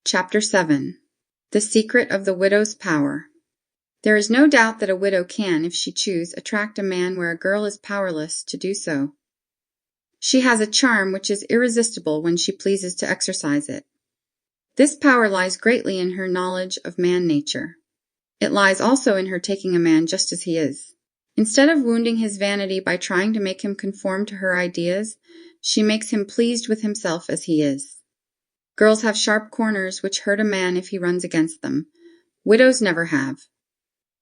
Chapter 7. The Secret of the Widow's Power. There is no doubt that a widow can, if she choose, attract a man where a girl is powerless to do so. She has a charm which is irresistible when she pleases to exercise it. This power lies greatly in her knowledge of man-nature. It lies also in her taking a man just as he is. Instead of wounding his vanity by trying to make him conform to her ideas, she makes him pleased with himself as he is. Girls have sharp corners which hurt a man if he runs against them. Widows never have.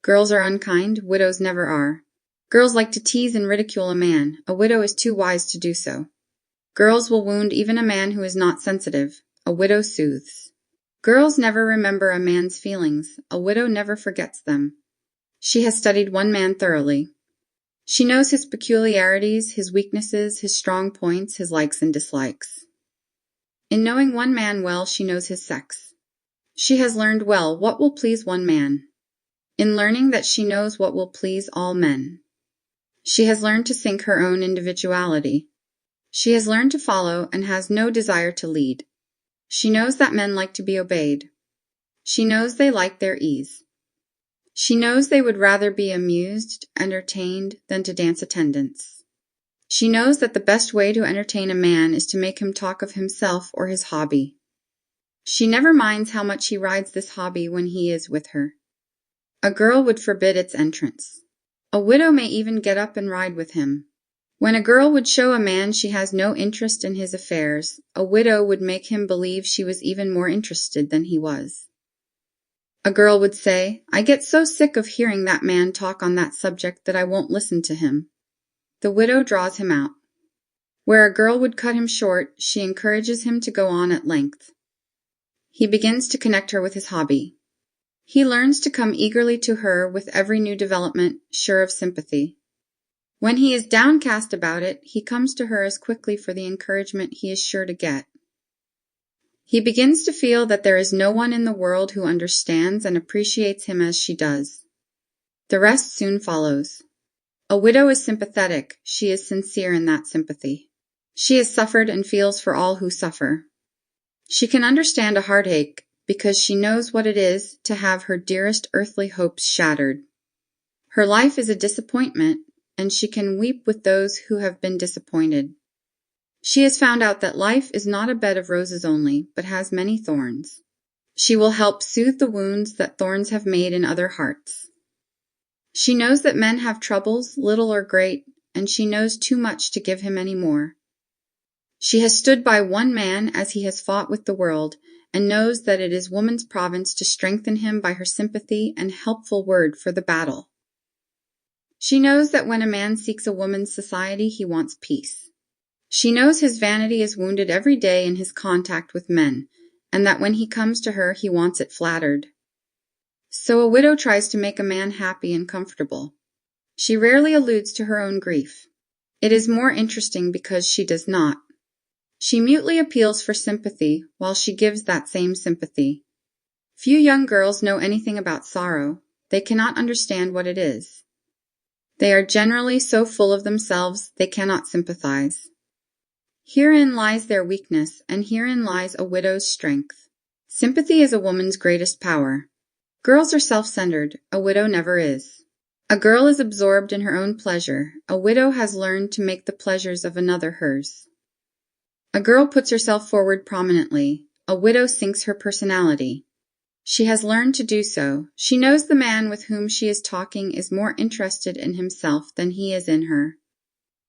Girls are unkind, widows never are. Girls like to tease and ridicule a man. A widow is too wise to do so. Girls will wound even a man who is not sensitive. A widow soothes. Girls never remember a man's feelings. A widow never forgets them. She has studied one man thoroughly. She knows his peculiarities, his weaknesses, his strong points, his likes and dislikes. In knowing one man well, she knows his sex. She has learned well what will please one man. In learning that she knows what will please all men. She has learned to sink her own individuality. She has learned to follow and has no desire to lead. She knows that men like to be obeyed. She knows they like their ease. She knows they would rather be amused, entertained, than to dance attendance. She knows that the best way to entertain a man is to make him talk of himself or his hobby. She never minds how much he rides this hobby when he is with her. A girl would forbid its entrance. A widow may even get up and ride with him. When a girl would show a man she has no interest in his affairs, a widow would make him believe she was even more interested than he was. A girl would say, "I get so sick of hearing that man talk on that subject that I won't listen to him." The widow draws him out. Where a girl would cut him short, she encourages him to go on at length. He begins to connect her with his hobby. He learns to come eagerly to her with every new development, sure of sympathy. When he is downcast about it, he comes to her as quickly for the encouragement he is sure to get. He begins to feel that there is no one in the world who understands and appreciates him as she does. The rest soon follows. A widow is sympathetic. She is sincere in that sympathy. She has suffered and feels for all who suffer. She can understand a heartache because she knows what it is to have her dearest earthly hopes shattered. Her life is a disappointment, and she can weep with those who have been disappointed. She has found out that life is not a bed of roses only, but has many thorns. She will help soothe the wounds that thorns have made in other hearts. She knows that men have troubles, little or great, and she knows too much to give him any more. She has stood by one man as he has fought with the world, and knows that it is woman's province to strengthen him by her sympathy and helpful word for the battle. She knows that when a man seeks a woman's society, he wants peace. She knows his vanity is wounded every day in his contact with men, and that when he comes to her, he wants it flattered. So a widow tries to make a man happy and comfortable. She rarely alludes to her own grief. It is more interesting because she does not. She mutely appeals for sympathy while she gives that same sympathy. Few young girls know anything about sorrow. They cannot understand what it is. They are generally so full of themselves they cannot sympathize. Herein lies their weakness, and herein lies a widow's strength. Sympathy is a woman's greatest power. Girls are self-centered. A widow never is. A girl is absorbed in her own pleasure. A widow has learned to make the pleasures of another hers. A girl puts herself forward prominently. A widow sinks her personality. She has learned to do so. She knows the man with whom she is talking is more interested in himself than he is in her.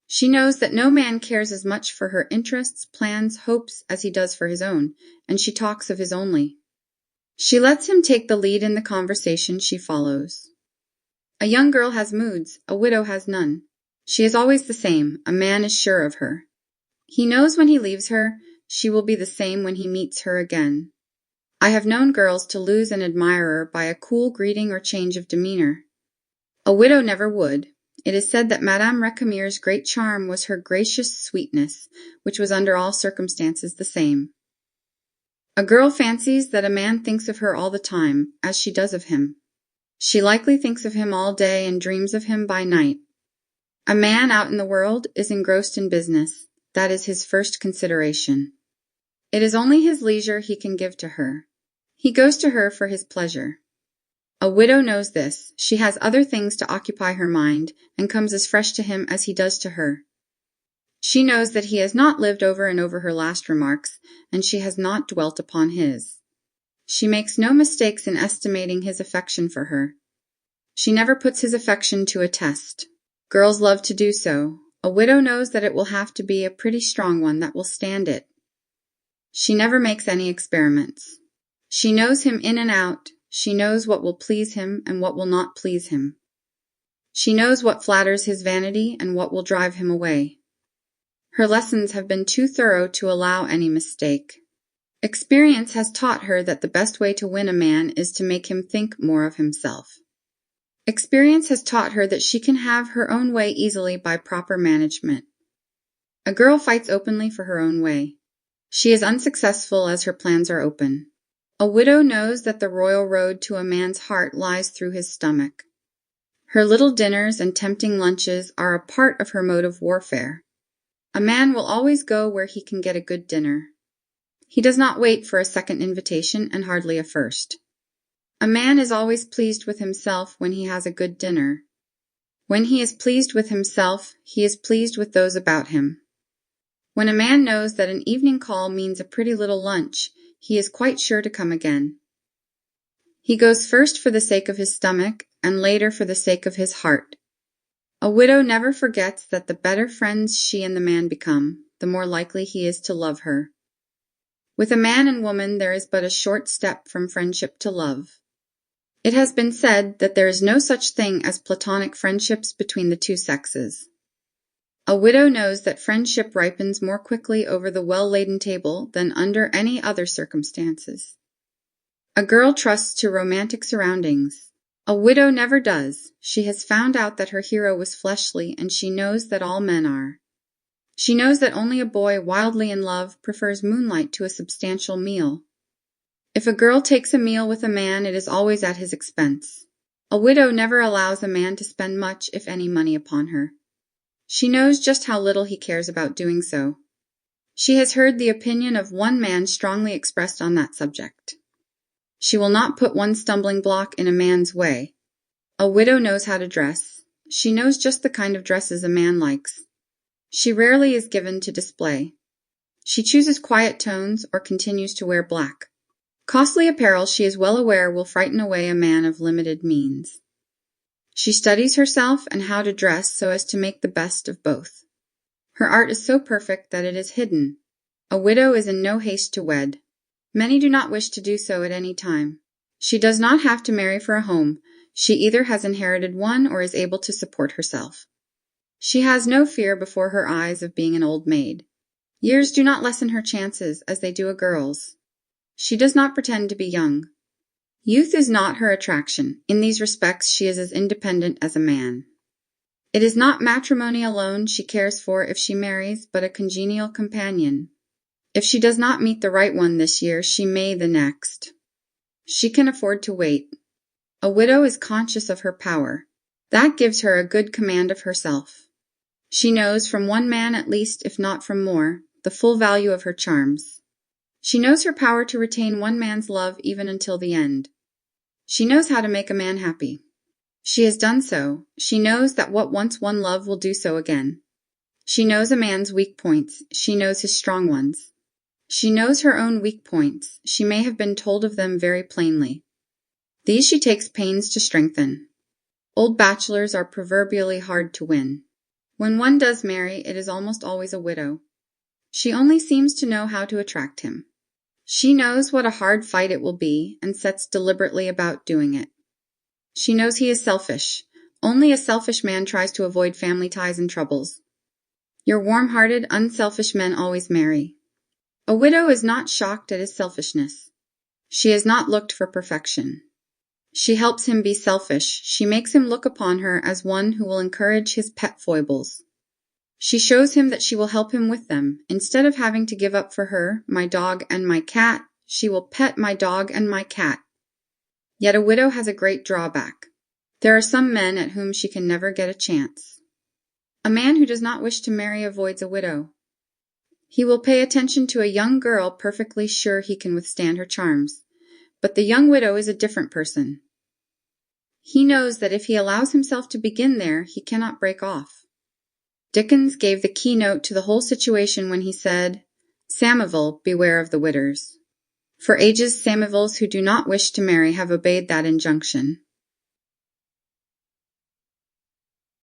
She knows that no man cares as much for her interests, plans, hopes as he does for his own, and she talks of his only. She lets him take the lead in the conversation she follows. A young girl has moods, a widow has none. She is always the same, a man is sure of her. He knows when he leaves her, she will be the same when he meets her again. I have known girls to lose an admirer by a cool greeting or change of demeanor. A widow never would. It is said that Madame Récamier's great charm was her gracious sweetness, which was under all circumstances the same. A girl fancies that a man thinks of her all the time, as she does of him. She likely thinks of him all day and dreams of him by night. A man out in the world is engrossed in business. That is his first consideration. It is only his leisure he can give to her. He goes to her for his pleasure. A widow knows this. She has other things to occupy her mind, and comes as fresh to him as he does to her. She knows that he has not lived over and over her last remarks, and she has not dwelt upon his. She makes no mistakes in estimating his affection for her. She never puts his affection to a test. Girls love to do so. A widow knows that it will have to be a pretty strong one that will stand it. She never makes any experiments. She knows him in and out. She knows what will please him and what will not please him. She knows what flatters his vanity and what will drive him away. Her lessons have been too thorough to allow any mistake. Experience has taught her that the best way to win a man is to make him think more of himself. Experience has taught her that she can have her own way easily by proper management. A girl fights openly for her own way. She is unsuccessful as her plans are open. A widow knows that the royal road to a man's heart lies through his stomach. Her little dinners and tempting lunches are a part of her mode of warfare. A man will always go where he can get a good dinner. He does not wait for a second invitation and hardly a first. A man is always pleased with himself when he has a good dinner. When he is pleased with himself, he is pleased with those about him. When a man knows that an evening call means a pretty little lunch, he is quite sure to come again. He goes first for the sake of his stomach, and later for the sake of his heart. A widow never forgets that the better friends she and the man become, the more likely he is to love her. With a man and woman there is but a short step from friendship to love. It has been said that there is no such thing as platonic friendships between the two sexes. A widow knows that friendship ripens more quickly over the well-laden table than under any other circumstances. A girl trusts to romantic surroundings. A widow never does. She has found out that her hero was fleshly, and she knows that all men are. She knows that only a boy wildly in love prefers moonlight to a substantial meal. If a girl takes a meal with a man, it is always at his expense. A widow never allows a man to spend much, if any, money upon her. She knows just how little he cares about doing so. She has heard the opinion of one man strongly expressed on that subject. She will not put one stumbling block in a man's way. A widow knows how to dress. She knows just the kind of dresses a man likes. She rarely is given to display. She chooses quiet tones or continues to wear black. Costly apparel, she is well aware, will frighten away a man of limited means. She studies herself and how to dress so as to make the best of both. Her art is so perfect that it is hidden. A widow is in no haste to wed. Many do not wish to do so at any time. She does not have to marry for a home. She either has inherited one or is able to support herself. She has no fear before her eyes of being an old maid. Years do not lessen her chances as they do a girl's. She does not pretend to be young. Youth is not her attraction. In these respects she is as independent as a man. It is not matrimony alone she cares for if she marries, but a congenial companion. If she does not meet the right one this year, she may the next. She can afford to wait. A widow is conscious of her power. That gives her a good command of herself. She knows from one man at least, if not from more, the full value of her charms. She knows her power to retain one man's love even until the end. She knows how to make a man happy. She has done so. She knows that what once won love will do so again. She knows a man's weak points. She knows his strong ones. She knows her own weak points. She may have been told of them very plainly. These she takes pains to strengthen. Old bachelors are proverbially hard to win. When one does marry, it is almost always a widow. She only seems to know how to attract him. She knows what a hard fight it will be, and sets deliberately about doing it. She knows he is selfish. Only a selfish man tries to avoid family ties and troubles. Your warm-hearted, unselfish men always marry. A widow is not shocked at his selfishness. She has not looked for perfection. She helps him be selfish. She makes him look upon her as one who will encourage his pet foibles. She shows him that she will help him with them. Instead of having to give up for her, my dog and my cat, she will pet my dog and my cat. Yet a widow has a great drawback. There are some men at whom she can never get a chance. A man who does not wish to marry avoids a widow. He will pay attention to a young girl perfectly sure he can withstand her charms, But the young widow is a different person. He knows that if he allows himself to begin there, he cannot break off. Dickens gave the keynote to the whole situation when he said, "Samoville, beware of the widders." For ages, Samovilles who do not wish to marry have obeyed that injunction.